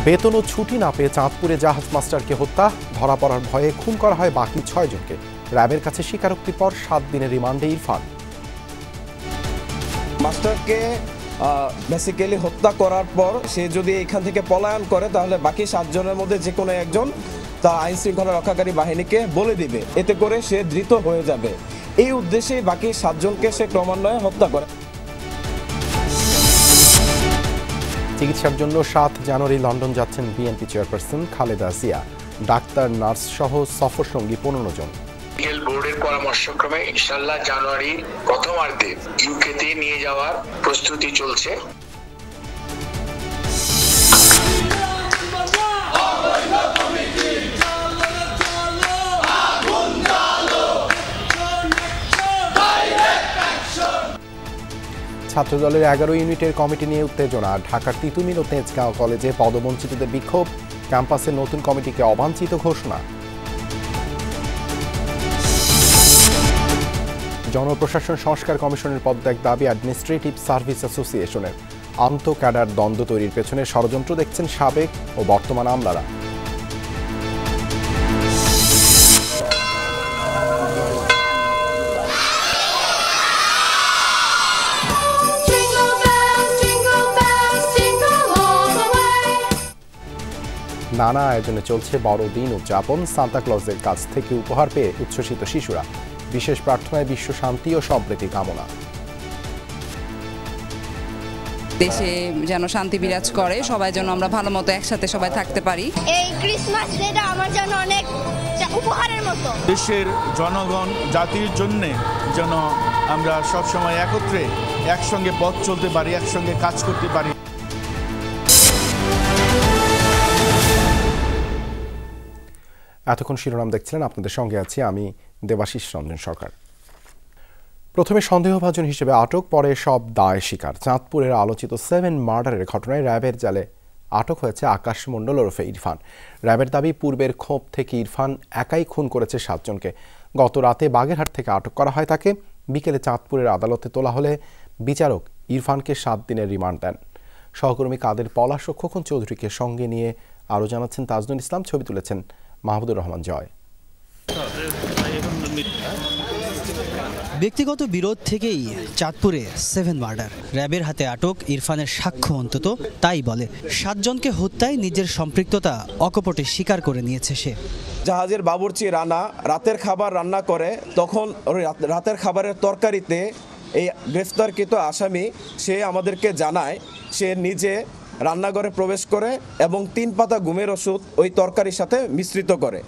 বেতন ও ছুটি না পেয়ে চাঁদপুরে জাহাজ মাস্টারকে হত্যা, ধরা পড়ার ভয়ে খুন করা হয় বাকি 6 জনকে। র্যাবের কাছে স্বীকারোক্তির পর 7 দিনের রিমান্ডে ইরফান। মাস্টারকে বেসিক্যালি হত্যা করার পর সে যদি এখান থেকে পলায়ন করে তাহলে বাকি 7 জনের মধ্যে যে কোনো একজন তা আইন শৃঙ্খলা রক্ষাকারী বাহিনীকে বলে দিবে, এতে করে সে ধৃত হয়ে যাবে। এই উদ্দেশ্যেই বাকি 7 জনকে সে ক্রমান্বয়ে হত্যা করে। চিকিৎসার জন্য 7 জানুয়ারি লন্ডন যাচ্ছেন BNP chairperson Khaleda Zia. Doctor, nurse সহ সফর সঙ্গী 15 জন। বোর্ডের পরামর্শক্রমে ইনশাআল্লাহ জানুয়ারির প্রথমার্ধে ইউকেতে নিয়ে যাওয়ার প্রস্তুতি চলছে। ছাত্রদলের 11 ইউনিটের কমিটি নিয়ে উত্তেজনা। ঢাকার তিতুমির ও তেজগাঁও কলেজে পদবঞ্চিতদের বিক্ষোভ, ক্যাম্পাসের নতুন কমিটিকে অবাঞ্ছিত ঘোষণা। জনপ্রশাসন সংস্কার কমিশনের পদত্যাগ দাবি অ্যাডমিনিস্ট্রেটিভ সার্ভিস অ্যাসোসিয়েশনের। আন্তঃ ক্যাডার দ্বন্দ্ব তৈরির পেছনে ষড়যন্ত্র দেখছেন সাবেক ও বর্তমান আমলারা। নানা আয়োজনে চলছে বড়দিন উদযাপন। সান্তাক্লজের কাছ থেকে উপহার পেয়ে উচ্ছ্বসিত শিশুরা। বিশেষ প্রার্থনায় বিশ্ব শান্তি ও সম্প্রীতি কামনা। দেশে যেন শান্তি বিরাজ করে, সবাই যেন আমরা ভালো মতো একসাথে সবাই থাকতে পারি। এই ক্রিসমাস ডেটা আমার জন্য অনেক উপহারের মতো। দেশের জনগণ জাতির জন্য যেন আমরা সবসময় একত্রে একসঙ্গে পথ চলতে পারি, একসঙ্গে কাজ করতে পারি। এতক্ষণ শিরোনাম দেখছিলেন, আপনাদের সঙ্গে আছি আমি দেবাশিস রঞ্জন সরকার। প্রথমে সন্দেহভাজন হিসেবে আটক, পরে সব দায় স্বীকার। চাঁদপুরের আলোচিত 7 মার্ডারের ঘটনায় র্যাবের জালে আটক হয়েছে আকাশ মণ্ডল ওরফে ইরফান। র্যাবের দাবি, পূর্বের ক্ষোভ থেকে ইরফান একাই খুন করেছে 7 জনকে। গত রাতে বাগেরহাট থেকে আটক করা হয় তাকে। বিকেলে চাঁদপুরের আদালতে তোলা হলে বিচারক ইরফানকে 7 দিনের রিমান্ড দেন। সহকর্মী কাদের পলাশ ও খোকন চৌধুরীকে সঙ্গে নিয়ে আরও জানাচ্ছেন তাজনুল ইসলাম, ছবি তুলেছেন মাহমুদুর রহমান জয়। ব্যক্তিগত বিরোধ থেকেই চাঁদপুরে 7 মার্ডার। র্যাবের হাতে আটক ইরফানের সাক্ষ্য অন্তত তাই বলে। 7 জনকে হত্যায় নিজের সম্পৃক্ততা অকপটে স্বীকার করে নিয়েছে সে। জাহাজের বাবুর্চি রানা রাতের খাবার রান্না করে, তখন রাতের খাবারের তরকারিতে এই গ্রেফতারকৃত আসামি সে আমাদেরকে জানায় সে নিজে রান্নাঘরে প্রবেশ করে এবং 3 পাতা ঘুমের ওষুধ ওই তরকারির সাথে মিশ্রিত করে।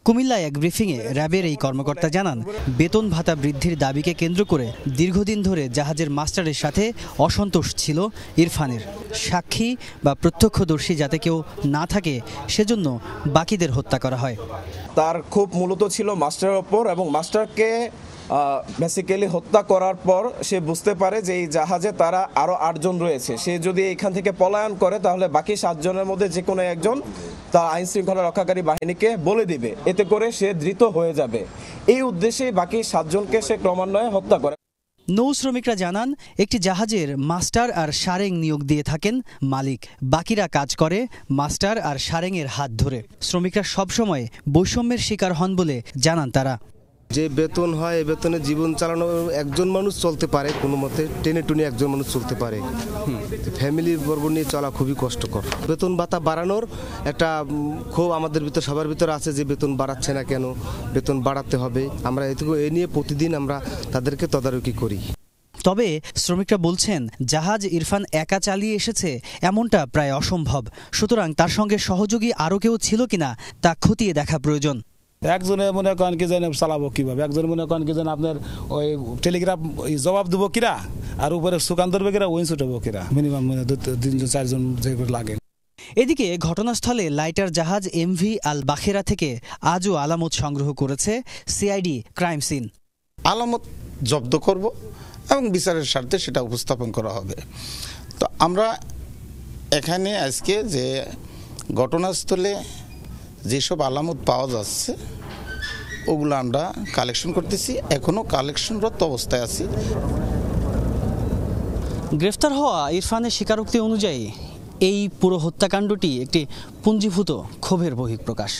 কুমিল্লায় এক ব্রিফিংয়ে র্যাবের এই কর্মকর্তা জানান, বেতন ভাতা বৃদ্ধির দাবিকে কেন্দ্র করে দীর্ঘদিন ধরে জাহাজের মাস্টারের সাথে অসন্তোষ ছিল ইরফানের। সাক্ষী বা প্রত্যক্ষদর্শী যাতে কেউ না থাকে সেজন্য বাকিদের হত্যা করা হয়। তার খুব মূলত ছিল মাস্টারের ওপর, এবং মাস্টারকে বেসিক্যালি হত্যা করার পর সে বুঝতে পারে যে এই জাহাজে তারা আরও 8 জন রয়েছে। সে যদি এখান থেকে পলায়ন করে তাহলে বাকি 7 জনের মধ্যে যে কোনো একজন তা আইন শৃঙ্খলা রক্ষাকারী বাহিনীকে বলে দিবে, এতে করে সে ধৃত হয়ে যাবে। এই উদ্দেশ্যেই বাকি 7 জনকে সে ক্রমান্বয়ে হত্যা করে। নৌ শ্রমিকরা জানান, একটি জাহাজের মাস্টার আর সারেং নিয়োগ দিয়ে থাকেন মালিক। বাকিরা কাজ করে মাস্টার আর সারেংয়ের হাত ধরে। শ্রমিকরা সবসময় বৈষম্যের শিকার হন বলে জানান তারা। যে বেতন হয় এই বেতনে জীবন চালানো একজন মানুষ চলতে পারে, কোনো মতে টেনে টুনে একজন মানুষ চলতে পারে। ফ্যামিলির বর্গ নিয়ে চলা খুবই কষ্টকর। বেতন ভাতা বাড়ানোর একটা ক্ষোভ আমাদের ভিতর, সবার ভিতর আছে যে বেতন বাড়াচ্ছে না কেন, বেতন বাড়াতে হবে। আমরা এ নিয়ে প্রতিদিন আমরা তাদেরকে তদারকি করি। তবে শ্রমিকরা বলছেন, জাহাজ ইরফান একা চালিয়ে এসেছে এমনটা প্রায় অসম্ভব। সুতরাং তার সঙ্গে সহযোগী আরও কেউ ছিল কিনা তা খতিয়ে দেখা প্রয়োজন। একজনে মনে করেন কি যেন চালাবো কিভাবে, একজন মনে করেন কি যেন আপনার ওই টেলিগ্রাফ জবাব দেবো কিরা, আর উপরে সুকান ধরবে কিরা, ওই ছুটবো কিরা, মিনিমাম 2-4 জন যে লাগে। এদিকে ঘটনাস্থলে লাইটার জাহাজ এমভি আল বাখেরা থেকে আজও আলামত সংগ্রহ করেছে সিআইডি ক্রাইম সিন। আলামত জব্দ করব এবং বিচারের স্বার্থে সেটা উপস্থাপন করা হবে। তো আমরা এখানে আজকে যে ঘটনাস্থলে যেসব আলামত পাওয়া যাচ্ছে ওগুলো আমরা কালেকশন করতেছি, এখনো কালেকশনরত অবস্থায় আছি। গ্রেফতার হওয়া ইরফানের স্বীকারোক্তি অনুযায়ী এই পুরো হত্যাকাণ্ডটি একটি পুঞ্জীভূত ক্ষোভের বহিঃপ্রকাশ।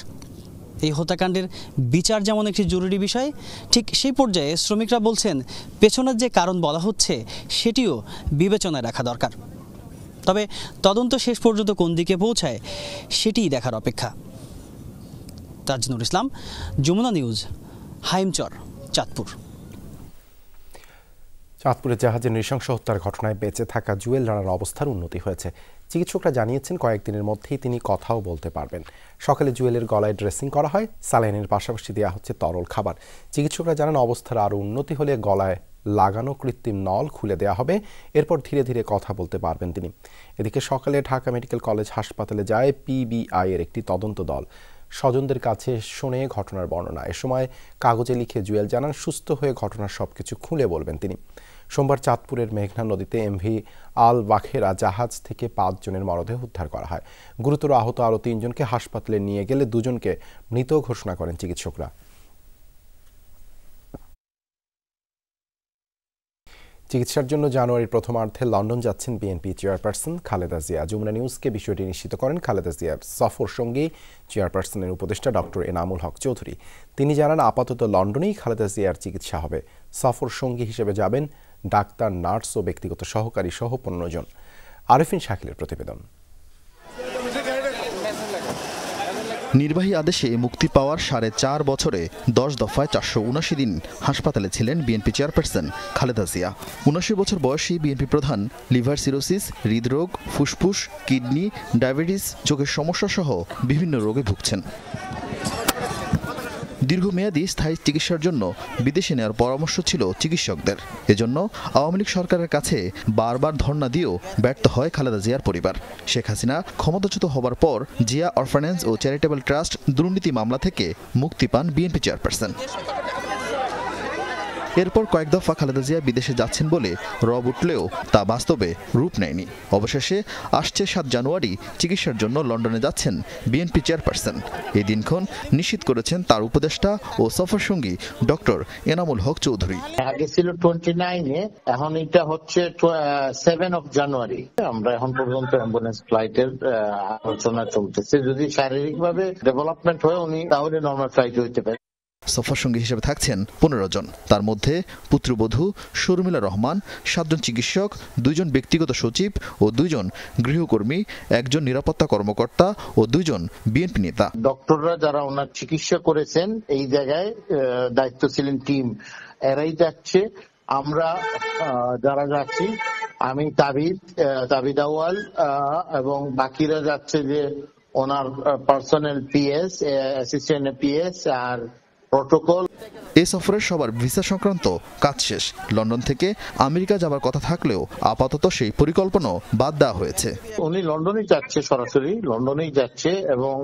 এই হত্যাকাণ্ডের বিচার যেমন একটি জরুরি বিষয়, ঠিক সেই পর্যায়ে শ্রমিকরা বলছেন পেছনের যে কারণ বলা হচ্ছে সেটিও বিবেচনায় রাখা দরকার। তবে তদন্ত শেষ পর্যন্ত কোন দিকে পৌঁছায় সেটিই দেখার অপেক্ষা। তাজনুর ইসলাম, যমুনা নিউজ, হাইমচর, চাঁদপুর। চাঁদপুরের জাহাজের নৃশংস হত্যার ঘটনায় বেঁচে থাকা জুয়েল রানার অবস্থার উন্নতি হয়েছে। চিকিৎসকরা জানিয়েছেন কয়েকদিনের মধ্যেই তিনি কথাও বলতে পারবেন। সকালে জুয়েলের গলায় ড্রেসিং করা হয়, স্যালাইনের পাশাপাশি দেওয়া হচ্ছে তরল খাবার। চিকিৎসকরা জানান অবস্থার আরও উন্নতি হলে গলায় লাগানো কৃত্রিম নল খুলে দেওয়া হবে, এরপর ধীরে ধীরে কথা বলতে পারবেন তিনি। এদিকে সকালে ঢাকা মেডিকেল কলেজ হাসপাতালে যায় পিবিআই এর একটি তদন্ত দল। স্বজনদের কাছে শোনে ঘটনার বর্ণনা। এ সময় কাগজে লিখে জুয়েল জানান সুস্থ হয়ে ঘটনার সবকিছু খুলে বলবেন তিনি। সোমবার চাঁদপুরের মেঘনা নদীতে এমভি আল বাখেরা জাহাজ থেকে 5 জনের মরদেহ উদ্ধার করা হয়। গুরুতর আহত আরও 3 জনকে হাসপাতালে নিয়ে গেলে 2 জনকে মৃত ঘোষণা করেন চিকিৎসকরা। চিকিৎসার জন্য জানুয়ারির প্রথমার্ধে লন্ডন যাচ্ছেন বিএনপি চেয়ারপারসন খালেদা জিয়া। যমুনা নিউজকে বিষয়টি নিশ্চিত করেন খালেদা জিয়ার সফর সঙ্গী চেয়ারপারসনের উপদেষ্টা ডক্টর এনামুল হক চৌধুরী। তিনি জানান আপাতত লন্ডনেই খালেদা জিয়ার চিকিৎসা হবে। সফর সঙ্গী হিসেবে যাবেন ডাক্তার, নার্স ও ব্যক্তিগত সহকারী সহ 15 জন। আরেফিন শাকিলের প্রতিবেদন। নির্বাহী আদেশে মুক্তি পাওয়ার 4.5 বছরে 10 দফায় 479 দিন হাসপাতালে ছিলেন বিএনপি চেয়ারপারসন খালেদা জিয়া। 79 বছর বয়সী বিএনপি প্রধান লিভার সিরোসিস, হৃদরোগ, ফুসফুস, কিডনি, ডায়াবেটিস, চোখের সমস্যা সহ বিভিন্ন রোগে ভুগছেন। দীর্ঘমেয়াদী স্থায়ী চিকিৎসার জন্য বিদেশে নেওয়ার পরামর্শ ছিল চিকিৎসকদের। এজন্য আওয়ামী লীগ সরকারের কাছে বারবার ধর্ণা দিয়েও ব্যর্থ হয় খালেদা জিয়ার পরিবার। শেখ হাসিনা ক্ষমতাচ্যুত হবার পর জিয়া অরফানেজ ও চ্যারিটেবল ট্রাস্ট দুর্নীতি মামলা থেকে মুক্তি পান বিএনপি চেয়ারপারসন। এরপর কয়েক দফা খালেদা জিয়া বিদেশে যাচ্ছেন বলে রব উঠলেও তা বাস্তবে রূপ নেয়নি। অবশেষে আসছে 7 জানুয়ারি চিকিৎসার জন্য লন্ডনে যাচ্ছেন বিএনপি চেয়ারপারসন। এই দিনক্ষণ নিশ্চিত করেছেন তার উপদেষ্টা ও সফর সঙ্গী ডক্টর এনামুল হক চৌধুরী। আগে ছিল 29-এ, এখন এটা হচ্ছে 7 জানুয়ারি। আমরা এখন পর্যন্ত অ্যাম্বুলেন্স ফ্লাইটের আলোচনা চলতেছে। যদি শারীরিকভাবে ডেভেলপমেন্ট হয় উনি তাহলে নর্মাল ফ্লাইট হইতে পারে। সফর সঙ্গী হিসেবে থাকছেন 15 জন। তার মধ্যে পুত্রবধূ শর্মিলা রহমান, 7 জন চিকিৎসক, 2 জন ব্যক্তিগত সচিব ও 2 জন গৃহকর্মী, 1 জন নিরাপত্তা কর্মকর্তা ও 2 জন বিএনপি নেতা। ডক্টররা যারা ওনার চিকিৎসা করেছেন এই জায়গায় দায়িত্ব ছিলেন টিম, এরাই যাচ্ছে। আমরা যারা যাচ্ছি, আমি তাবিদ আউয়াল এবং বাকিরা যাচ্ছে যে ওনার পার্সোনাল পিএস, অ্যাসিস্ট্যান্ট পিএস আর প্রটোকল। এই সফরের সবার ভিসা সংক্রান্ত কাজ শেষ। লন্ডন থেকে আমেরিকা যাবার কথা থাকলেও আপাতত সেই পরিকল্পনা বাদ দেওয়া হয়েছে। উনি লন্ডনেই যাচ্ছে, সরাসরি লন্ডনেই যাচ্ছে এবং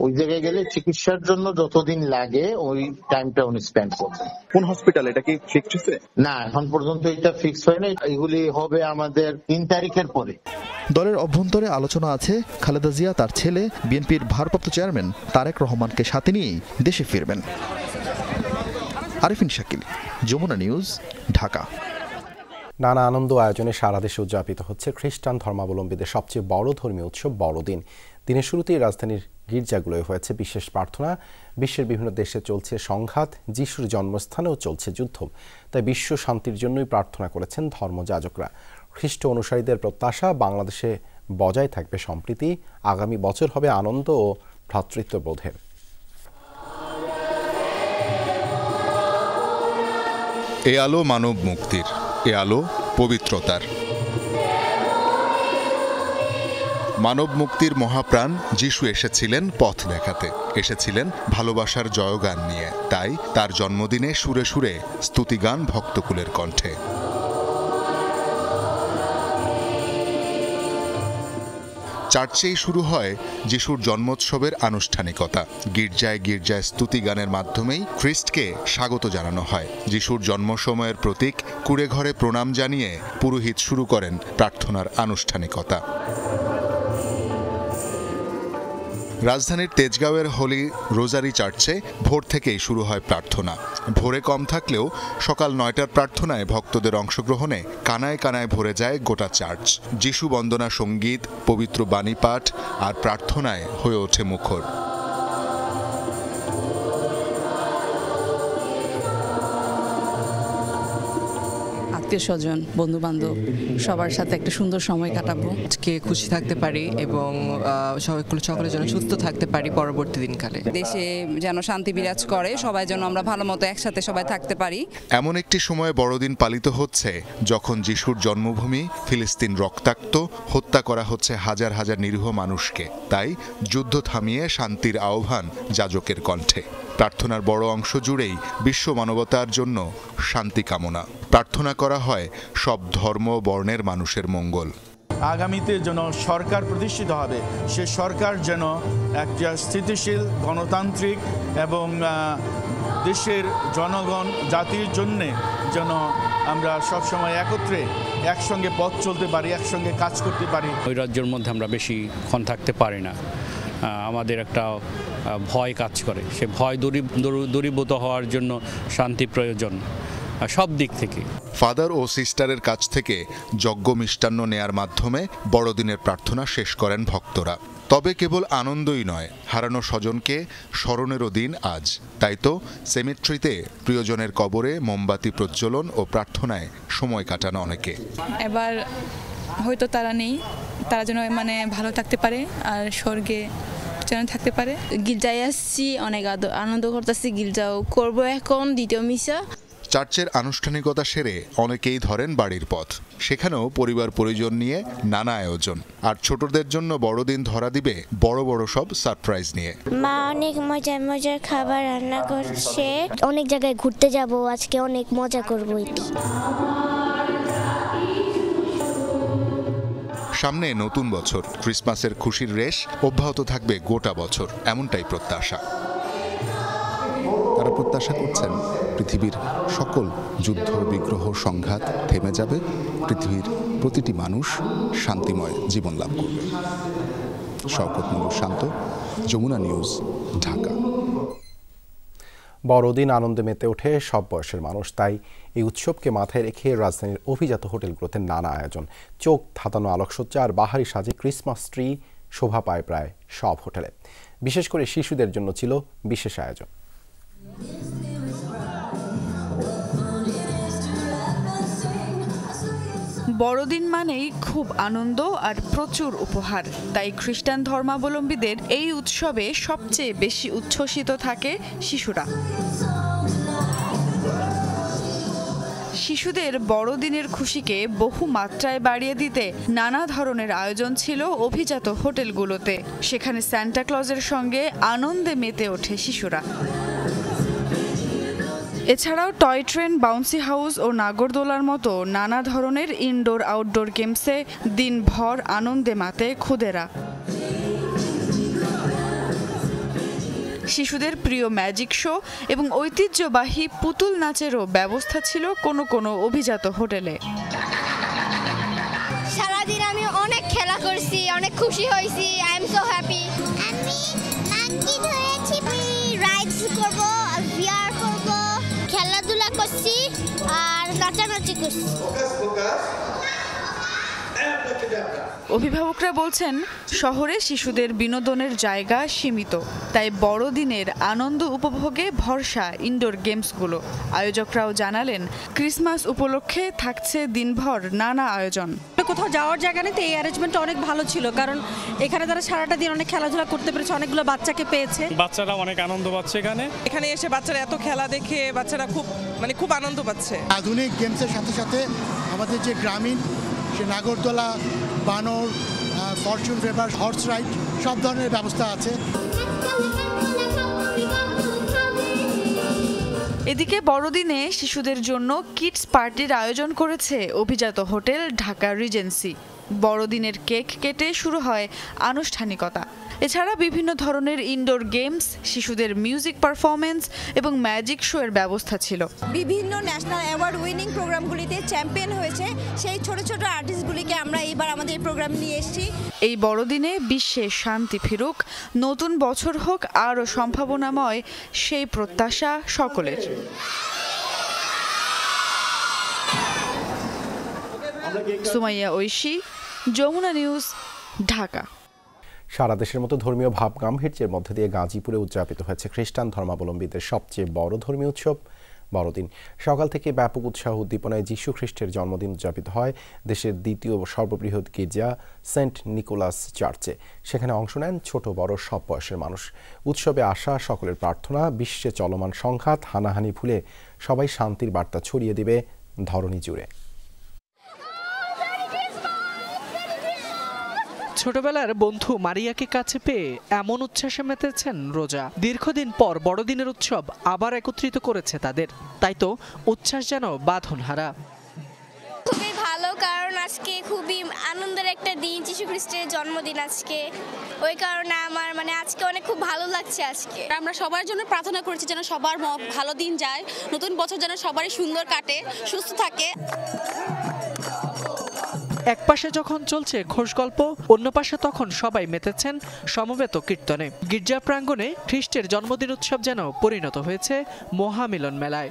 ওই জায়গায় গেলে চিকিৎসার জন্য যতদিন লাগে ওই টাইমটা উনি স্পেন্ড করবেন। কোন হসপিটাল, এটা কি ফিক্সড হয়েছে? না, এখন পর্যন্ত এটা ফিক্স হয় না। এগুলি হবে আমাদের 3 তারিখের পরে। দলের অভ্যন্তরে আলোচনা আছে খালেদা জিয়া তার ছেলে বিএনপির ভারপ্রাপ্ত চেয়ারম্যান তারেক রহমানকে সাথে নিয়েই দেশে ফিরবেন। আরেফিন শাকিল, যমুনা নিউজ, ঢাকা। নানা আনন্দ আয়োজনে সারা দেশে উদযাপিত হচ্ছে খ্রিস্টান ধর্মাবলম্বীদের সবচেয়ে বড় ধর্মীয় উৎসব বড়দিন। দিনের শুরুতেই রাজধানীর গির্জাগুলোয় হয়েছে বিশেষ প্রার্থনা। বিশ্বের বিভিন্ন দেশে চলছে সংঘাত, যিশুর জন্মস্থানেও চলছে যুদ্ধ। তাই বিশ্ব শান্তির জন্যই প্রার্থনা করেছেন ধর্মযাজকরা। খ্রিস্ট অনুসারীদের প্রত্যাশা বাংলাদেশে বজায় থাকবে সম্প্রীতি, আগামী বছর হবে আনন্দ ও ভ্রাতৃত্ববোধের। এ আলো মানব মুক্তির, এ আলো পবিত্রতার। মানব মুক্তির মহাপ্রাণ যিশু এসেছিলেন পথ দেখাতে, এসেছিলেন ভালোবাসার জয়গান নিয়ে। তাই তার জন্মদিনে সুরে সুরে স্তুতিগান ভক্তকুলের কণ্ঠে। চার্চেই শুরু হয় যিশুর জন্মোৎসবের আনুষ্ঠানিকতা। গির্জায় গির্জায় স্তুতিগানের মাধ্যমেই খ্রিস্টকে স্বাগত জানানো হয়। যিশুর জন্ম সময়ের প্রতীক কুড়ে ঘরে প্রণাম জানিয়ে পুরোহিত শুরু করেন প্রার্থনার আনুষ্ঠানিকতা। রাজধানীর তেজগাঁওয়ের হোলি রোজারি চার্চে ভোর থেকেই শুরু হয় প্রার্থনা। ভোরে কম থাকলেও সকাল 9টার প্রার্থনায় ভক্তদের অংশগ্রহণে কানায় কানায় ভরে যায় গোটা চার্চ। যিশু বন্দনা সঙ্গীত, পবিত্র বাণী পাঠ আর প্রার্থনায় হয়ে ওঠে মুখর। আত্মীয়-স্বজন, বন্ধু-বান্ধব সবার সাথে একটা সুন্দর সময় কাটাবো। আজকে খুশি থাকতে পারি এবং সকলের জন্য সুস্থ থাকতে পারি পরবর্তী দিনকালে। দেশে যেন শান্তি বিরাজ করে, সবাই যেন আমরা ভালো মতো একসাথে সবাই থাকতে পারি। এমন একটি সময়ে বড়দিন পালিত হচ্ছে যখন যিশুর জন্মভূমি ফিলিস্তিন রক্তাক্ত, হত্যা করা হচ্ছে হাজার হাজার নিরীহ মানুষকে। তাই যুদ্ধ থামিয়ে শান্তির আহ্বান যাজকের কণ্ঠে। প্রার্থনার বড় অংশ জুড়েই বিশ্ব মানবতার জন্য শান্তি কামনা। প্রার্থনা করা হয় সব ধর্ম বর্ণের মানুষের মঙ্গল। আগামীতে যেন সরকার প্রতিষ্ঠিত হবে, সে সরকার যেন একটা স্থিতিশীল, গণতান্ত্রিক এবং দেশের জনগণ জাতির জন্যে যেন আমরা সবসময় একত্রে একসঙ্গে পথ চলতে পারি, একসঙ্গে কাজ করতে পারি। ওই রাজ্যের মধ্যে আমরা বেশিক্ষণ থাকতে পারি না, আমাদের একটা ভয় কাজ করে। সে ভয় দূরীভূত হওয়ার জন্য শান্তি প্রয়োজন সব দিক থেকে। ফাদার ও সিস্টারের কাছ থেকে যজ্ঞ মিষ্টান্ন নেয়ার মাধ্যমে বড়দিনের প্রার্থনা শেষ করেন ভক্তরা। তবে কেবল আনন্দই নয়, হারানো স্বজনকে স্মরণেরও দিন আজ। তাই তো সেমেট্রিতে প্রিয়জনের কবরে মোমবাতি প্রজ্বলন ও প্রার্থনায় সময় কাটানো অনেকে। এবার হয়তো তারা নেই, তারা যেন ভালো থাকতে পারে আর স্বর্গে যেন থাকতে পারে। গির্জায় আসছি, অনেক আনন্দ করতেছি, গির্জাও করবো এখন দ্বিতীয় মিশা। চার্চের আনুষ্ঠানিকতা সেরে অনেকেই ধরেন বাড়ির পথ। সেখানেও পরিবার পরিজন নিয়ে নানা আয়োজন। আর ছোটদের জন্য বড়দিন ধরা দিবে বড় বড় সব সারপ্রাইজ নিয়ে। মা অনেক মজার মজার খাবার রান্না করছে, অনেক জায়গায় ঘুরতে যাব, আজকে অনেক মজা করবো। সামনে নতুন বছর, ক্রিসমাসের খুশির রেশ অব্যাহত থাকবে গোটা বছর, এমনটাই প্রত্যাশা। তারা প্রত্যাশা করছেন পৃথিবীর সকল যুদ্ধ, বিগ্রহ, সংঘাত থেমে যাবে, পৃথিবীর প্রতিটি মানুষ শান্তিময় জীবন লাভ করবে। শওকত মুলুক শান্ত, যমুনা নিউজ, ঢাকা। বড়দিন আনন্দে মেতে ওঠে সব বয়সের মানুষ। তাই এই উৎসবকে মাথায় রেখে রাজধানীর অভিজাত হোটেলগুলোতে নানা আয়োজন। চোখ ধাঁধানো আলোকসজ্জা আর বাহারি সাজে ক্রিসমাস ট্রি শোভা পায় প্রায় সব হোটেলে। বিশেষ করে শিশুদের জন্য ছিল বিশেষ আয়োজন। বড়দিন মানেই খুব আনন্দ আর প্রচুর উপহার। তাই খ্রিস্টান ধর্মাবলম্বীদের এই উৎসবে সবচেয়ে বেশি উচ্ছ্বসিত থাকে শিশুরা। শিশুদের বড়দিনের খুশিকে বহু মাত্রায় বাড়িয়ে দিতে নানা ধরনের আয়োজন ছিল অভিজাত হোটেলগুলোতে। সেখানে সান্টা ক্লজের সঙ্গে আনন্দে মেতে ওঠে শিশুরা। এছাড়াও টয় ট্রেন, বাউন্সি হাউস ও নাগরদোলার মতো নানা ধরনের ইনডোর আউটডোর গেমসে দিনভর আনন্দে মাতে খুদেরা। শিশুদের প্রিয় ম্যাজিক শো এবং ঐতিহ্যবাহী পুতুল নাচেরও ব্যবস্থা ছিল কোনো কোনো অভিজাত হোটেলে। সারাদিন আমি অনেক খেলা করছি, অনেক খুশি হয়েছি। I am so happy. আমি মাঙ্কি ধরেছি, রাইডস করব, ভিআর করব, খেলাধুলা করছি আর নাচানাচি করছি। অভিভাবকরা বলছেন শহরে শিশুদের বিনোদনের জায়গা সীমিত, তাই বড়দিনের আনন্দ উপভোগে ভরসা ইনডোর গেমসগুলো। আয়োজকরাও জানালেন ক্রিসমাস উপলক্ষে থাকছে দিনভর নানা আয়োজন। কোথাও যাওয়ার জায়গা নেই, তো এই অ্যারেঞ্জমেন্টটা অনেক ভালো ছিল, কারণ এখানে তারা সারাটা দিন অনেক খেলাধুলা করতে পেরেছে, অনেকগুলো বাচ্চাকে পেয়েছে। বাচ্চারা অনেক আনন্দ পাচ্ছে এখানে এসে। বাচ্চারা এত খেলা দেখে বাচ্চারা খুব আনন্দ পাচ্ছে। আধুনিক গেমসের সাথে সাথে আমাদের যে গ্রামীণ, সে নাগরদোলা, বানর, ফরচুন ফেভার, হর্স রাইড, সব ধরনের ব্যবস্থা আছে। এদিকে বড়দিনে শিশুদের জন্য কিডস পার্টির আয়োজন করেছে অভিজাত হোটেল ঢাকা রিজেন্সি। বড়দিনের কেক কেটে শুরু হয় আনুষ্ঠানিকতা। এছাড়া বিভিন্ন ধরনের ইনডোর গেমস, শিশুদের মিউজিক পারফরমেন্স এবং ম্যাজিক শো এর ব্যবস্থা ছিল। বিভিন্ন ন্যাশনাল অ্যাওয়ার্ড উইনিং প্রোগ্রামগুলিতে চ্যাম্পিয়ন হয়েছে সেই ছোট ছোট আর্টিস্টগুলিকে আমরা এবার আমাদের এই প্রোগ্রাম নিয়ে এসেছি। এই বড়দিনে বিশ্বে শান্তি ফিরুক, নতুন বছর হোক আরও সম্ভাবনাময়, সেই প্রত্যাশা সকলের। সুমাইয়া ঐশী, যমুনা নিউজ, ঢাকা। সারা দেশের মতো ধর্মীয় ভাব গাম্ভীর্যের মধ্যে দিয়ে গাজীপুরে উদযাপিত হয়েছে খ্রিস্টান ধর্মাবলম্বীদের সবচেয়ে বড় ধর্মীয় উৎসব বড়দিন। সকাল থেকে ব্যাপক উৎসাহ উদ্দীপনায় যীশু খ্রিস্টের জন্মদিন উদযাপিত হয় দেশের দ্বিতীয় সর্ববৃহৎ গির্জা সেন্ট নিকোলাস চার্চে। সেখানে অংশ নেন ছোট বড় সব বয়সের মানুষ। উৎসবে আসা সকলের প্রার্থনা বিশ্বে চলমান সংঘাত হানাহানি ভুলে সবাই শান্তির বার্তা ছড়িয়ে দিবে ধরণী জুড়ে। ছোটবেলার বন্ধু মারিয়াকে কাছে পেয়ে এমন উচ্ছ্বাসে মেতেছেন রোজা। দীর্ঘদিন পর বড়দিনের উৎসব আবার একত্রিত করেছে তাদের, তাই তো উচ্ছ্বাস যেন বাঁধনহারা। খুবই ভালো, কারণ আজকে খুবই আনন্দের একটা দিন, যীশু খ্রিস্টের জন্মদিন আজকে। ওই কারণে আমার আজকে অনেক খুব ভালো লাগছে। আজকে আমরা সবার জন্য প্রার্থনা করেছি যেন সবার ভালো দিন যায়, নতুন বছর যেন সবারই সুন্দর কাটে, সুস্থ থাকে। এক পাশে যখন চলছে ঘোষ গল্প, অন্য পাশে তখন সবাই মেতেছেন সমবেত কীর্তনে। গির্জা প্রাঙ্গণে খ্রিস্টের জন্মদিন উৎসব যেন পরিণত হয়েছে মহামিলন মেলায়।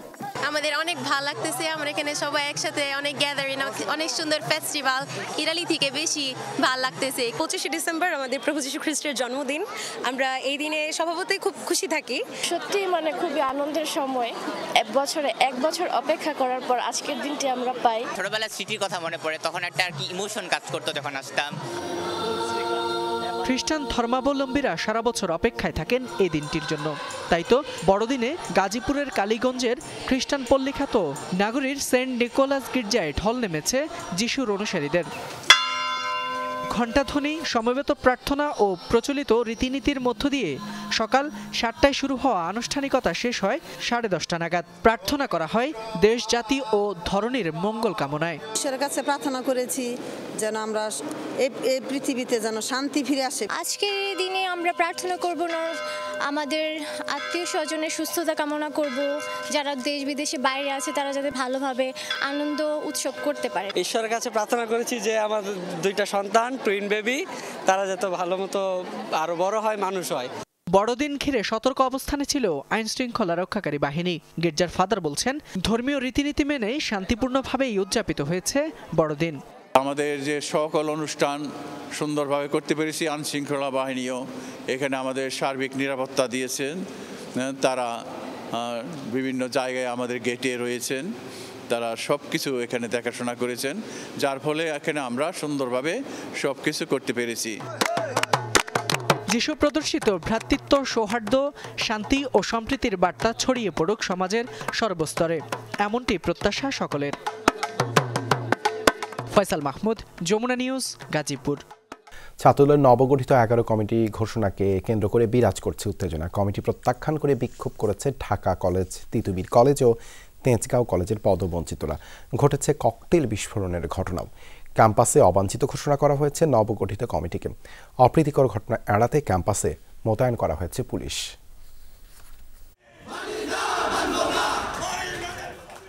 আমাদের অনেক ভালো লাগতেছে, আমরা এখানে সবাই একসাথে অনেক গ্যাদারিং, অনেক সুন্দর ফেস্টিভ্যাল, ইতালি থেকে বেশি ভালো লাগতেছে। 25শে ডিসেম্বর আমাদের প্রভু যীশু খ্রিস্টের জন্মদিন। আমরা এই দিনে স্বভাবতই খুব খুশি থাকি। সত্যি খুবই আনন্দের সময়। এক বছর অপেক্ষা করার পর আজকের দিনটি আমরা পাই। ছোটবেলার স্মৃতির কথা মনে পড়ে, তখন একটা আর কি ইমোশন কাজ করতো যখন আসতাম। খ্রিস্টান ধর্মাবলম্বীরা সারা বছর অপেক্ষায় থাকেন এই দিনটির জন্য। তাই তো বড়দিনে গাজীপুরের কালীগঞ্জের খ্রিস্টান পল্লীখ্যাত নাগরীর সেন্ট নিকোলাস গির্জায় ঢল নেমেছে যিশুর অনুসারীদের। ঘণ্টাধ্বনি, সমবেত প্রার্থনা ও প্রচলিত রীতিনীতির মধ্য দিয়ে সকাল 7টায় শুরু হওয়া আনুষ্ঠানিকতা শেষ হয় 10:30 নাগাদ। প্রার্থনা করা হয় দেশ, জাতি ও ধরনীর মঙ্গল কামনায়। ঈশ্বরের কাছে প্রার্থনা করেছি যেন আমরা এই পৃথিবীতে যেন শান্তি ফিরে আসে। আজকের দিনে আমরা প্রার্থনা করব না, আমাদের আত্মীয় স্বজনের সুস্থতা কামনা করব, যারা দেশ বিদেশে বাইরে আছে তারা যাতে ভালোভাবে আনন্দ উৎসব করতে পারে। ঈশ্বরের কাছে প্রার্থনা করেছি যে আমাদের 2টা সন্তান, টুইন বেবি, তারা যাতে ভালো মতো আরো বড় হয়, মানুষ হয়। বড়দিন ঘিরে সতর্ক অবস্থানে ছিল আইন শৃঙ্খলা রক্ষাকারী বাহিনী। গির্জার ফাদার বলছেন, ধর্মীয় রীতিনীতি মেনে শান্তিপূর্ণভাবেই উদযাপিত হয়েছে বড়দিন। আমাদের যে সকল অনুষ্ঠান সুন্দরভাবে করতে পেরেছি। আইন শৃঙ্খলা বাহিনীও এখানে আমাদের সার্বিক নিরাপত্তা দিয়েছেন। তারা বিভিন্ন জায়গায় আমাদের গেটে রয়েছেন, তারা সব কিছু এখানে দেখাশোনা করেছেন, যার ফলে এখানে আমরা সুন্দরভাবে সব কিছু করতে পেরেছি। যিশু প্রদর্শিত ভ্রাতৃত্ব, সৌহার্দ্য, শান্তি ও সম্প্রীতির বার্তা ছড়িয়ে পড়ুক সমাজের সর্বস্তরে, এমনটি প্রত্যাশা সকলের। ফয়সাল মাহমুদ, যমুনা নিউজ, গাজীপুর। ছাত্রদলের নবগঠিত 11 কমিটি ঘোষণাকে কেন্দ্র করে বিরাজ করছে উত্তেজনা। কমিটি প্রত্যাখ্যান করে বিক্ষোভ করেছে ঢাকা কলেজ, তিতুমির কলেজ ও তেজগাঁও কলেজের পদবঞ্চিতরা। ঘটেছে ককটেল বিস্ফোরণের ঘটনাও। ক্যাম্পাসে অবাঞ্ছিত ঘোষণা করা হয়েছে নবগঠিত কমিটিকে। অপ্রীতিকর ঘটনা এড়াতে ক্যাম্পাসে মোতায়েন করা হয়েছে পুলিশ।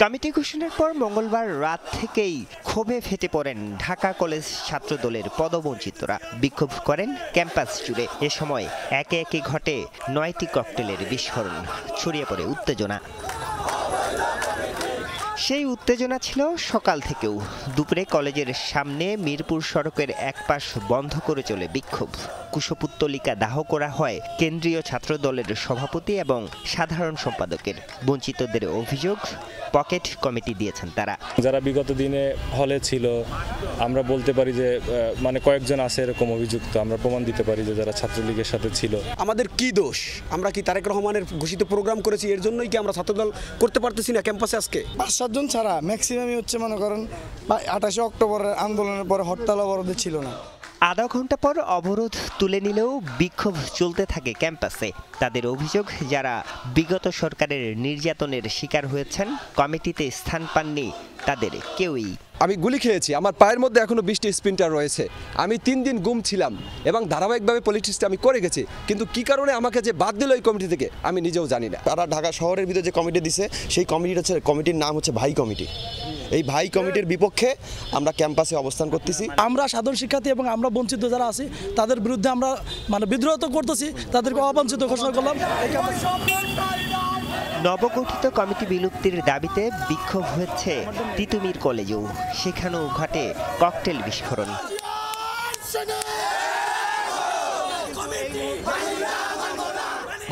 কমিটি ঘোষণার পর মঙ্গলবার রাত থেকেই ক্ষোভে ফেটে পড়েন ঢাকা কলেজ ছাত্রদলের পদবঞ্চিতরা। বিক্ষোভ করেন ক্যাম্পাস জুড়ে। এ সময় একে একে ঘটে 9টি ককটেলের বিস্ফোরণ, ছড়িয়ে পড়ে উত্তেজনা। সেই উত্তেজনা ছিল সকাল থেকেও। দুপুরে কলেজের সামনে মিরপুর সড়কের এক পাশ বন্ধ করে চলে বিক্ষোভ। কুশপুত্তলিকা দাহ করা হয় কেন্দ্রীয় ছাত্রদলের সভাপতি এবং সাধারণ সম্পাদকের। বঞ্চিতদের অভিযোগ, পকেট কমিটি দিয়েছেন তারা। যারা বিগত দিনে হলে ছিল, আমরা বলতে পারি যে কয়েকজন আছে এরকম অভিযুক্ত, আমরা প্রমাণ দিতে পারি যে যারা ছাত্রলীগের সাথে ছিল। আমাদের কি দোষ? আমরা কি তারেক রহমানের ঘোষিত প্রোগ্রাম করেছি, এর জন্যই কি আমরা ছাত্রদল করতে পারতেছি না ক্যাম্পাসে? আজকে 5-7 জন ছাড়া ম্যাক্সিমামই হচ্ছে 28 অক্টোবরের আন্দোলনের পরে হরতাল অবরোধে ছিল না। আধা ঘন্টা পর অবরোধ তুলে নিলেও বিক্ষোভ চলতে থাকে ক্যাম্পাসে। তাদের অভিযোগ, যারা বিগত সরকারের নির্যাতনের শিকার হয়েছেন, কমিটিতে স্থান পাননি তাদের কেউই। আমি গুলি খেয়েছি, আমার পায়ের মধ্যে এখনো 20টি স্প্লিন্টার রয়েছে। আমি 3 দিন গুম ছিলাম এবং ধারাবাহিকভাবে পলিটিক্সটা আমি করে গেছি, কিন্তু কি কারণে আমাকে যে বাদ দিল এই কমিটি থেকে আমি নিজেও জানি না। তারা ঢাকা শহরের ভিতরে যে কমিটি দিছে সেই কমিটির নাম হচ্ছে ভাই কমিটি। এই ভাই কমিটির বিপক্ষে আমরা ক্যাম্পাসে অবস্থান করতেছি। আমরা সাধারণ শিক্ষার্থী এবং আমরা বঞ্চিত যারা আছি তাদের বিরুদ্ধে আমরা বিদ্রোহ তো করতেছি, তাদেরকে অবাঞ্ছিত ঘোষণা করলাম। নবগঠিত কমিটি বিলুপ্তির দাবিতে বিক্ষোভ হয়েছে তিতুমির কলেজেও। সেখানেও ঘটে ককটেল বিস্ফোরণ।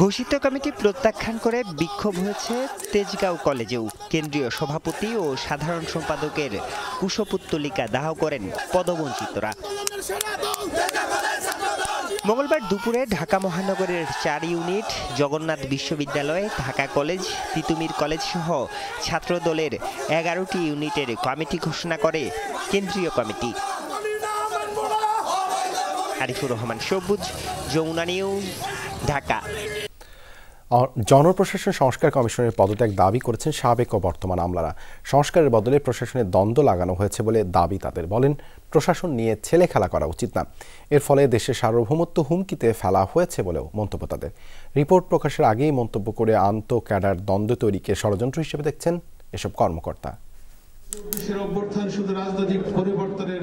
ঘোষিত কমিটি প্রত্যাখ্যান করে বিক্ষোভ হয়েছে তেজগাঁও কলেজেও। কেন্দ্রীয় সভাপতি ও সাধারণ সম্পাদকের কুশপুত্তলিকা দাহ করেন পদবঞ্চিতরা। মঙ্গলবার দুপুরে ঢাকা মহানগরের 4 ইউনিট, জগন্নাথ বিশ্ববিদ্যালয়, ঢাকা কলেজ, তিতুমির কলেজ সহ ছাত্রদলের 11টি ইউনিটের কমিটি ঘোষণা করে কেন্দ্রীয় কমিটি। আরিফুর রহমান সবুজ, যমুনা নিউজ, ঢাকা। জনপ্রশাসন সংস্কার কমিশনের পদত্যাগ দাবি করেছেন সাবেক ও বর্তমান আমলারা। সংস্কারের বদলে প্রশাসনের দ্বন্দ্ব লাগানো হয়েছে বলে দাবি তাদের। বলেন, প্রশাসন নিয়ে ছেলে খেলা করা উচিত না। এর ফলে দেশের সার্বভৌমত্ব হুমকিতে ফেলা হয়েছে বলেও মন্তব্য তাদের। রিপোর্ট প্রকাশের আগেই মন্তব্য করে আন্তঃ ক্যাডার দ্বন্দ্ব তৈরিকে ষড়যন্ত্র হিসেবে দেখছেন এসব কর্মকর্তা।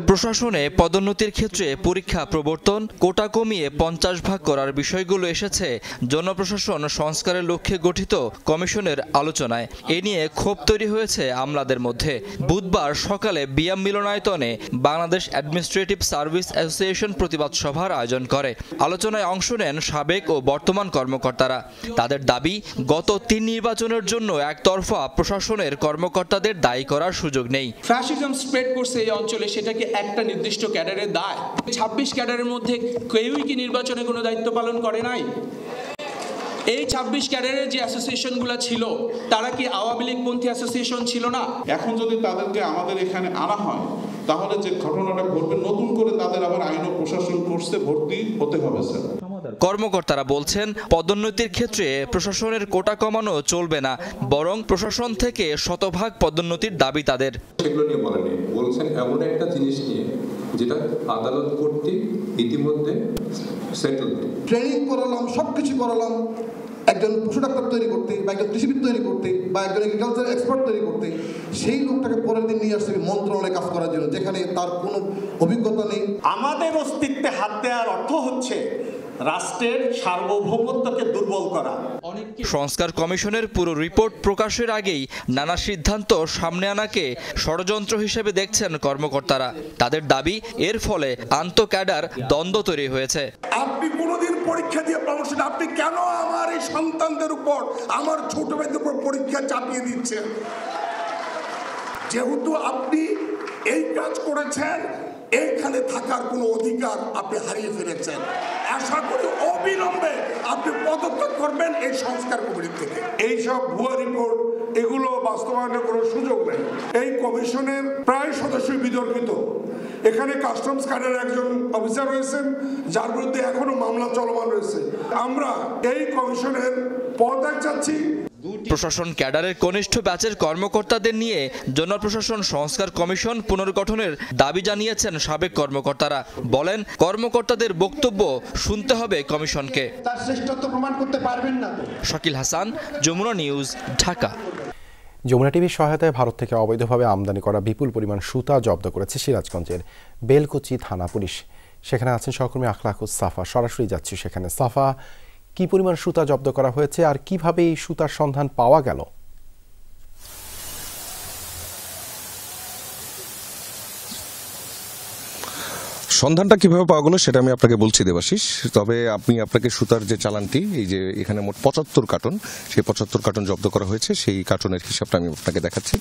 প্রশাসনে পদোন্নতির ক্ষেত্রে পরীক্ষা প্রবর্তন, কোটা কমিয়ে 50 ভাগ করার বিষয়গুলো এসেছে জনপ্রশাসন সংস্কারের লক্ষ্যে গঠিত কমিশনের আলোচনায়। এ নিয়ে ক্ষোভ তৈরি হয়েছে আমলাদের মধ্যে। বুধবার সকালে বিয়াম মিলনায়তনে বাংলাদেশ অ্যাডমিনিস্ট্রেটিভ সার্ভিস অ্যাসোসিয়েশন প্রতিবাদ সভার আয়োজন করে। আলোচনায় অংশ নেন সাবেক ও বর্তমান কর্মকর্তারা। তাদের দাবি, গত 3 নির্বাচনের জন্য একতরফা প্রশাসনের কর্মকর্তাদের দায়ী করার সুযোগ নেই। ফ্যাসিজম স্প্রেড করছে এই অঞ্চলে, সেটাকে একটা নির্দিষ্ট ক্যাডারের দায়। 26 ক্যাডারের মধ্যে কেউই কি নির্বাচনে কোনো দায়িত্ব পালন করে নাই? এই 26 ক্যাডারের যে অ্যাসোসিয়েশনগুলো ছিল, তারা কি আওয়ামী লীগপন্থী অ্যাসোসিয়েশন ছিল না? এখন যদি তাদেরকে আমাদের এখানে আনা হয়, তাহলে যে ঘটনাটা ঘটবে, নতুন করে তাদের আবার আইন ও প্রশাসন কোর্সে ভর্তি হতে হবে স্যার। কর্মকর্তারা বলছেন, পদোন্নতির ক্ষেত্রে প্রশাসনের কোটা কমানো চলবে না, বরং প্রশাসন থেকে শতভাগ পদোন্নতির দাবি তাদের। সেগুলো নিয়ে বলেনি, বলছেন এমন একটা জিনিস নিয়ে যেটা আদালত কর্তৃক ইতিমধ্যে সেটেল। ট্রেনিং করালাম, সবকিছু করালাম একজন পশু ডাক্তার তৈরি করতে, বা একজন কৃষিবিদ তৈরি করতে, বা একজন এগ্রিকালচার এক্সপার্ট তৈরি করতে। সেই লোকটাকে পরের দিন নিয়ে আসছে মন্ত্রণালয়ে কাজ করার জন্য, যেখানে তার কোনো অভিজ্ঞতা নেই। আমাদের অস্তিত্বে হাত দেওয়ার অর্থ হচ্ছে রাষ্ট্রের সার্বভৌমত্বকে দুর্বল করা। সংস্কার কমিশনের পুরো রিপোর্ট প্রকাশের আগেই নানা সিদ্ধান্ত সামনে আনাকে ষড়যন্ত্র হিসেবে দেখছেন কর্মকর্তারা। তাদের দাবি, এর ফলে আন্তঃ ক্যাডার দ্বন্দ্ব তৈরি হয়েছে। আপনি কোনোদিন পরীক্ষা দিয়ে প্রমোশন, আপনি কেন আমার এই সন্তানদের উপর, আমার ছোট ভাইদের উপর পরীক্ষা চাপিয়ে দিচ্ছেন? যেহেতু আপনি এই কাজ করেছেন, এইখানে থাকার কোনো অধিকার আপনি হারিয়ে ফেলেছেন। আশা করি অবিলম্বে আপনি পদত্যাগ করবেন এই সংস্কার কমিটি থেকে। এইসব ভুয়া রিপোর্ট, এগুলো বাস্তবায়নের কোনো সুযোগ নেই। এই কমিশনের প্রায় সদস্যই বিতর্কিত। এখানে কাস্টমস কার্ডের একজন অফিসার রয়েছেন, যার বিরুদ্ধে এখনো মামলা চলমান রয়েছে। আমরা এই কমিশনের পদত্যাগ চাচ্ছি। প্রশাসন ক্যাডারের কনিষ্ঠ ব্যাচের কর্মকর্তাদের নিয়ে জনপ্রশাসন সংস্কার কমিশন পুনর্গঠনের দাবি জানিয়েছেন সাবেক কর্মকর্তারা। বলেন, কর্মকর্তাদের বক্তব্য শুনতে হবে কমিশনকে। তার শ্রেষ্ঠত্ব প্রমাণ করতে পারবেন না। শাকিল হাসান, যমুনা নিউজ, ঢাকা। যমুনা টিভির সহায়তায় ভারত থেকে অবৈধভাবে আমদানি করা বিপুল পরিমাণ সুতা জব্দ করেছে সিরাজগঞ্জের বেলকুচি থানা পুলিশ। সেখানে আছেন সহকর্মী আখলাকুস সাফা। সরাসরি যাচ্ছি সেখানে। সাফা, কি পরিমাণ সুতা জব্দ করা হয়েছে আর কিভাবে এই সুতার সন্ধান পাওয়া গেল? সন্ধানটা কিভাবে পাওয়া গেল সেটা আমি আপনাকে বলছি দেবাশিস। তবে আপনাকে সুতার যে চালানটি, এই যে এখানে মোট 75 কার্টন, সেই 75 কার্টন জব্দ করা হয়েছে। সেই কার্টনের হিসাবটা আমি আপনাকে দেখাচ্ছি।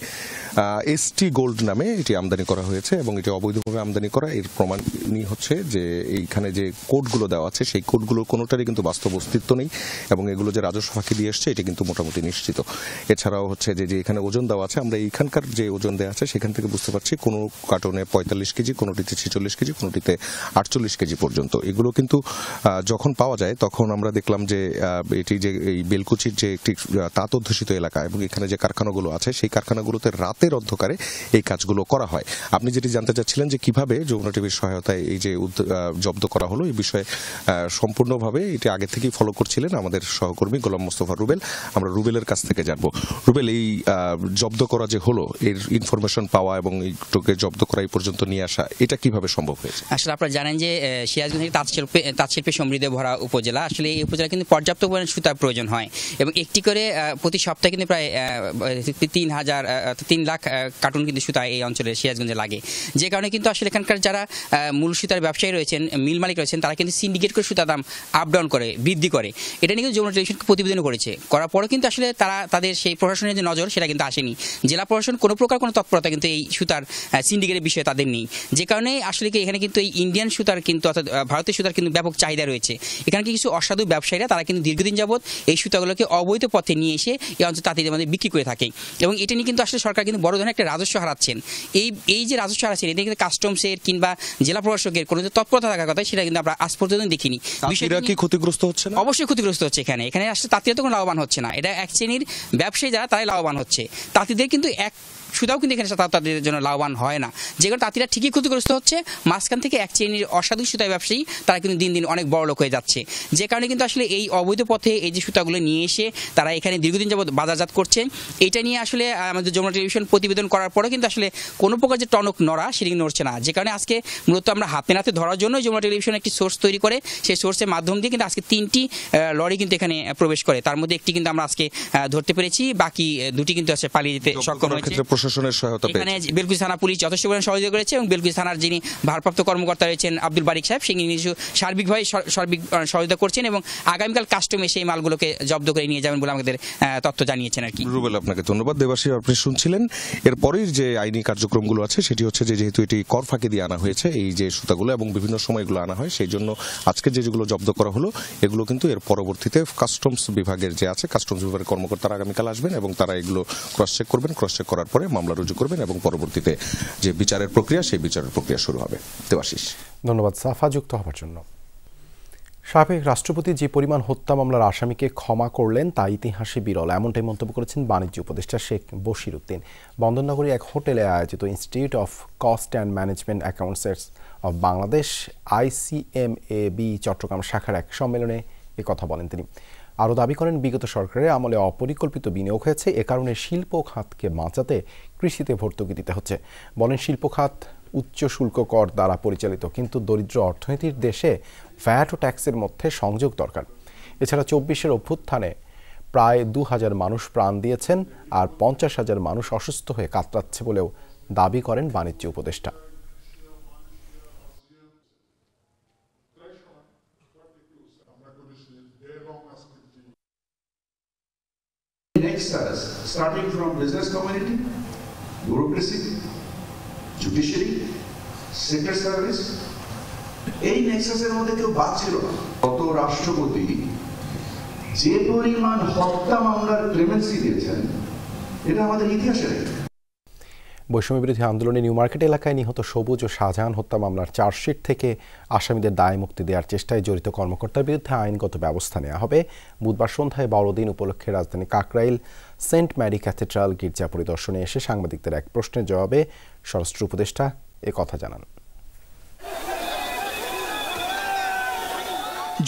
এসটি গোল্ড নামে এটি আমদানি করা হয়েছে এবং এটি অবৈধভাবে আমদানি করা। এর প্রমাণই হচ্ছে যে এইখানে যে কোডগুলো দেওয়া আছে, সেই কোডগুলোর কোনোটারই কিন্তু বাস্তব অস্তিত্ব নেই এবং এগুলো যে রাজস্ব ফাঁকি দিয়ে আসছে এটি কিন্তু মোটামুটি নিশ্চিত। এছাড়াও হচ্ছে যে এখানে ওজন দেওয়া আছে, আমরা এইখানকার যে ওজন দেওয়া আছে সেখান থেকে বুঝতে পারছি কোনো কার্টনে 45 কেজি, কোনোটিতে 46 কেজি, কোনোটিতে থেকে 48 কেজি পর্যন্ত। এগুলো কিন্তু যখন পাওয়া যায় তখন আমরা দেখলাম যে এটি যে এই বেলকুচির যে একটি তাঁত অধ্যুষিত এলাকা এবং এখানে যে কারখানাগুলো আছে সেই কারখানাগুলোতে রাতের অন্ধকারে এই কাজগুলো করা হয়। আপনি যেটি জানতে চাচ্ছিলেন যে কিভাবে যমুনা টিভির সহায়তায় এই যে জব্দ করা হলো, এই বিষয়ে সম্পূর্ণভাবে এটি আগে থেকেই ফলো করছিলেন আমাদের সহকর্মী গোলাম মোস্তফা রুবেল। আমরা রুবেলের কাছ থেকে জানবো। রুবেল, এই জব্দ করা যে হলো, এর ইনফরমেশন পাওয়া এবং এইটাকে জব্দ করা এই পর্যন্ত নিয়ে আসা, এটা কিভাবে সম্ভব হয়েছে? আসলে আপনারা জানেন যে সিরাজগঞ্জ তাঁতশিল্পে সমৃদ্ধ ভরা উপজেলা। আসলে এই উপজেলা কিন্তু পর্যাপ্ত পরিমাণ সুতার প্রয়োজন হয় এবং একটি করে প্রতি সপ্তাহে কিন্তু প্রায় 3 লাখ কার্টুন কিন্তু সুতা এই অঞ্চলে সিরাজগঞ্জে লাগে। যে কারণে কিন্তু আসলে এখানকার যারা মূল সুতার ব্যবসায়ী রয়েছেন, মিল মালিক রয়েছেন, তারা কিন্তু সিন্ডিকেট করে সুতার দাম আপ ডাউন করে, বৃদ্ধি করে। এটা নিয়ে কিন্তু যমুনা টেলিভিশনকে প্রতিবেদন করেছে। করার পরে কিন্তু আসলে তাদের সেই প্রশাসনের যে নজর সেটা কিন্তু আসেনি। জেলা প্রশাসন কোনো প্রকার কোনো তৎপরতা কিন্তু এই সুতার সিন্ডিকেটের বিষয়ে তাদের নেই। যে কারণে আসলে এখানে কিন্তু এই ইন্ডিয়ান সুতার কিন্তু অর্থাৎ ভারতীয় সুতার কিন্তু ব্যাপক চাহিদা রয়েছে। এখানে কিছু অসাধু ব্যবসায়ীরা তারা কিন্তু দীর্ঘদিন যাবৎ এই সুতাগুলোকে অবৈধ পথে নিয়ে এসে এই অঞ্চল তাঁতিদের মধ্যে বিক্রি করে থাকে এবং এটা নিয়ে কিন্তু আসলে সরকার কিন্তু বড় ধরনের একটা রাজস্ব হারাচ্ছেন। এই যে রাজস্ব হারাচ্ছেন, এটা কিন্তু কাস্টমসের কিংবা জেলা প্রশাসকের কোনো যে তৎপরতা থাকার কথা সেটা কিন্তু আমরা আজ পর্যন্ত দেখিনি। বিষয়টা কি ক্ষতিগ্রস্ত হচ্ছে না? অবশ্যই ক্ষতিগ্রস্ত হচ্ছে। এখানে আসলে তাঁতিরা তো কোনো লাভবান হচ্ছে না। এটা এক শ্রেণীর ব্যবসায়ী যারা তারাই লাভবান হচ্ছে। তাঁতিদের কিন্তু এক সুতাও কিন্তু এখানে তাদের জন্য লাভবান হয় না। যেগুলো তাঁতিরা ঠিকই ক্ষতিগ্রস্ত হচ্ছে, মাঝখান থেকে এক শ্রেণীর অসাধু সুতায় ব্যবসায়ী তারা কিন্তু দিন দিন অনেক বড় লোক হয়ে যাচ্ছে। যে কারণে কিন্তু আসলে এই অবৈধ পথে এই যে সুতাগুলো নিয়ে এসে তারা এখানে দীর্ঘদিন যাবৎ বাজারজাত করছে। এটা নিয়ে আসলে আমাদের যমুনা টেলিভিশন প্রতিবেদন করার পরে কিন্তু আসলে কোনো প্রকার যে টনক নড়া সেটি নড়ছে না। যে কারণে আজকে মূলত আমরা হাতে নাতে ধরার জন্য যমুনা টেলিভিশন একটি সোর্স তৈরি করে সেই সোর্সের মাধ্যম দিয়ে কিন্তু আজকে 3টি লরি কিন্তু এখানে প্রবেশ করে। তার মধ্যে একটি কিন্তু আমরা আজকে ধরতে পেরেছি, বাকি 2টি কিন্তু আসলে পালিয়ে যেতে সক্ষম হয়েছে। প্রশাসনের সহায়তা এখানে বেলকুচি থানা পুলিশ যথেষ্ট পরিমাণ সহযোগিতা করেছে এবং বেলকুচি থানার যিনি ভারপ্রাপ্ত কর্মকর্তা রয়েছেন আব্দুল বারিক সাহেব, সেই কিছু সার্বিক সহযোগিতা করছেন এবং আগামীকাল কাস্টমে সেই মালগুলোকে জব্দ করে নিয়ে যাবেন বলে আমাদের তথ্য জানিয়েছেন আর কি। রুবেল, আপনাকে ধন্যবাদ। দেবাশিস, আপনি শুনছিলেন। এরপরের যে আইনি কার্যক্রমগুলো আছে সেটি হচ্ছে যে যেহেতু এটি কর ফাঁকি দিয়ে আনা হয়েছে এই যে সুতাগুলো এবং বিভিন্ন সময় এগুলো আনা হয়, সেই জন্য আজকে যেগুলো জব্দ করা হলো এগুলো কিন্তু এর পরবর্তীতে কাস্টমস বিভাগের যে আছে কাস্টমস বিভাগের কর্মকর্তারা আগামীকাল আসবেন এবং তারা এগুলো ক্রস চেক করবেন। ক্রস চেক করার পরে মামলা রুজু করবেন এবং পরবর্তীতে যে বিচারের প্রক্রিয়া সেই বিচারের প্রক্রিয়া শুরু হবে। দেবাশিস, ধন্যবাদ সাফা যুক্ত হওয়ার জন্য। সাবেক রাষ্ট্রপতি যে পরিমাণ হত্যা মামলার আসামিকে ক্ষমা করলেন তা ইতিহাসে বিরল, এমনটাই মন্তব্য করেছেন বাণিজ্য উপদেষ্টা শেখ বশির উদ্দিন। বন্দরনগরী এক হোটেলে আয়োজিত institute of cost and management accountants of Bangladesh ICMAB Chattogram শাখার এক সম্মেলনে কথা বলেন তিনি। আরও দাবি করেন বিগত সরকারের আমলে অপরিকল্পিত বিনিয়োগ হয়েছে, এ কারণে শিল্প খাতকে বাঁচাতে কৃষিতে ভর্তুকি দিতে হচ্ছে। বলেন শিল্প খাত উচ্চ শুল্ক কর দ্বারা পরিচালিত, কিন্তু দরিদ্র অর্থনীতির দেশে ভ্যাট ও ট্যাক্সের মধ্যে সংযোগ দরকার। এছাড়া 24-এর অভ্যুত্থানে প্রায় 2000 মানুষ প্রাণ দিয়েছেন আর 50,000 মানুষ অসুস্থ হয়ে কাতরাচ্ছে বলেও দাবি করেন বাণিজ্য উপদেষ্টা। Nexus, starting from business community, bureaucracy, judiciary, secret service, এই নেক্সাসের মধ্যে কেউ বাদ ছিল না। গত রাষ্ট্রপতি যে পরিমাণ হত্যা মামলার ক্লেমেন্সি দিয়েছেন এটা আমাদের ইতিহাসে নেই। বৈষম্য বিরোধী আন্দোলনে নিউ মার্কেট এলাকায় নিহত সবুজ ও শাহজাহান হত্যা মামলার চার্জশিট থেকে আসামিদের দায় মুক্তি দেওয়ার চেষ্টায় জড়িত কর্মকর্তার বিরুদ্ধে আইনগত ব্যবস্থা নেওয়া হবে। বুধবার সন্ধ্যায় বড়দিন উপলক্ষে রাজধানী কাকরাইল সেন্ট ম্যারি ক্যাথেড্রাল গির্জা পরিদর্শনে এসে সাংবাদিকদের এক প্রশ্নের জবাবে স্বরাষ্ট্র উপদেষ্টা কথা জানান।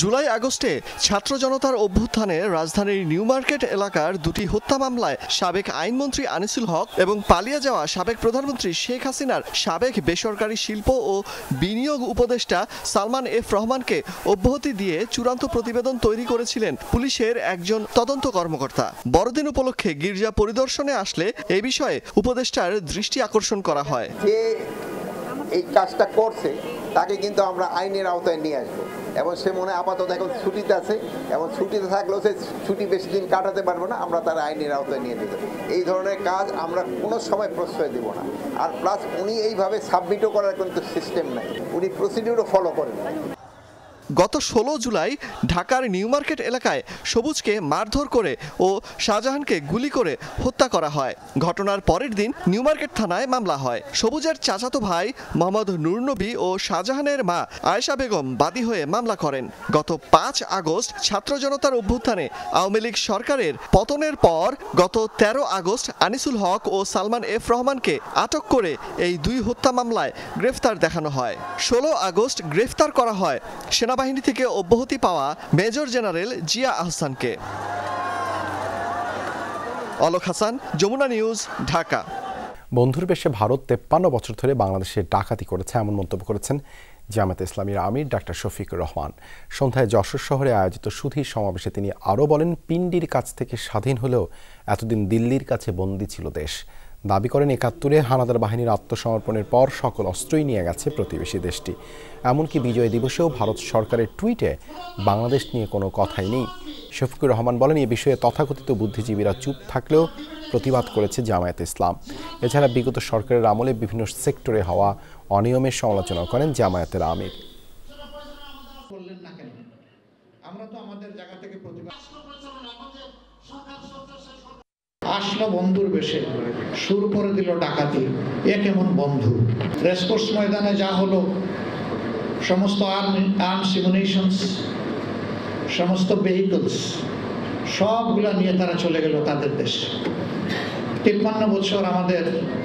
জুলাই আগস্টে ছাত্র জনতার অভ্যুত্থানে রাজধানীর নিউ মার্কেট এলাকার 2টি হত্যা মামলায় সাবেক আইনমন্ত্রী আনিসুল হক এবং পালিয়ে যাওয়া সাবেক প্রধানমন্ত্রী শেখ হাসিনার সাবেক বেসরকারি শিল্প ও বিনিয়োগ উপদেষ্টা সালমান এফ রহমানকে অব্যাহতি দিয়ে চূড়ান্ত প্রতিবেদন তৈরি করেছিলেন পুলিশের একজন তদন্ত কর্মকর্তা। বড়দিন উপলক্ষে গির্জা পরিদর্শনে আসলে এই বিষয়ে উপদেষ্টার দৃষ্টি আকর্ষণ করা হয়। যে এই কাজটা করছে তাকে কিন্তু আমরা আইনের আওতায় নিয়ে আসবো এবং সে মনে আপাতত এখন ছুটিতে আছে এবং ছুটিতে থাকলেও সে ছুটি বেশি দিন কাটাতে পারবো না, আমরা তার আইনের আওতায় নিয়ে যেতে। এই ধরনের কাজ আমরা কোনো সময় প্রশ্রয় দেব না। আর প্লাস উনি এইভাবে সাবমিটও করার কিন্তু সিস্টেম নাই, উনি প্রসিডিউরও ফলো করেন। গত 16 জুলাই ঢাকার নিউ মার্কেট এলাকায় সবুজকে মারধর করে ও শাহজাহানকে গুলি করে হত্যা করা হয়। ঘটনার পরের দিন নিউ মার্কেট থানায় মামলা হয়। সবুজের চাচাতো ভাই মোহাম্মদ নূর নবী ও শাহজাহানের মা আয়েশা বেগম বাদী হয়ে মামলা করেন। গত 5 আগস্ট ছাত্র জনতার অভ্যুত্থানে আওয়ামী লীগ সরকারের পতনের পর গত 13 আগস্ট আনিসুল হক ও সালমান এফ রহমানকে আটক করে এই 2 হত্যা মামলায় গ্রেফতার দেখানো হয়। 16 আগস্ট গ্রেফতার করা হয় সেনাবাহিনী থেকে অব্যাহতি পাওয়া মেজর জেনারেল জিয়া আহসানকে। অলক হাসান, যমুনা নিউজ, ঢাকা। বন্ধুর বেশে ভারত 53 বছর ধরে বাংলাদেশে ডাকাতি করেছে এমন মন্তব্য করেছেন জামায়াতে ইসলামীর আমির ডাক্তার শফিকুর রহমান। সন্ধ্যায় যশোর শহরে আয়োজিত সুধী সমাবেশে তিনি আরও বলেন, পিন্ডির কাছ থেকে স্বাধীন হলেও এতদিন দিল্লির কাছে বন্দী ছিল দেশ। দাবি করেন ৭১-এ হানাদার বাহিনীর আত্মসমর্পণের পর সকল অস্ত্রই নিয়ে গেছে প্রতিবেশী দেশটি। এমনকি বিজয় দিবসেও ভারত সরকারের টুইটে বাংলাদেশ নিয়ে কোনো কথাই নেই। শফিকুর রহমান বলেন, এ বিষয়ে তথাকথিত বুদ্ধিজীবীরা চুপ থাকলেও প্রতিবাদ করেছে জামায়াতে ইসলাম। এছাড়া বিগত সরকারের আমলে বিভিন্ন সেক্টরে হওয়া অনিয়মের সমালোচনা করেন জামায়াতের আমির। আসলো বন্ধুর বেশে, শুরু করে দিল ডাকাতি, এ কেমন বন্ধু? রেসকোর্স ময়দানে যা হলো, সমস্ত আর্মস ইমিউনিশনস, সমস্ত ভেহিকলস সবগুলা নিয়ে তারা চলে গেল তাদের দেশে। 53 বছর আমাদের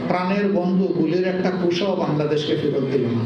প্রাণের বন্ধু গুলির একটা কুশও বাংলাদেশকে ফেরত দিল না।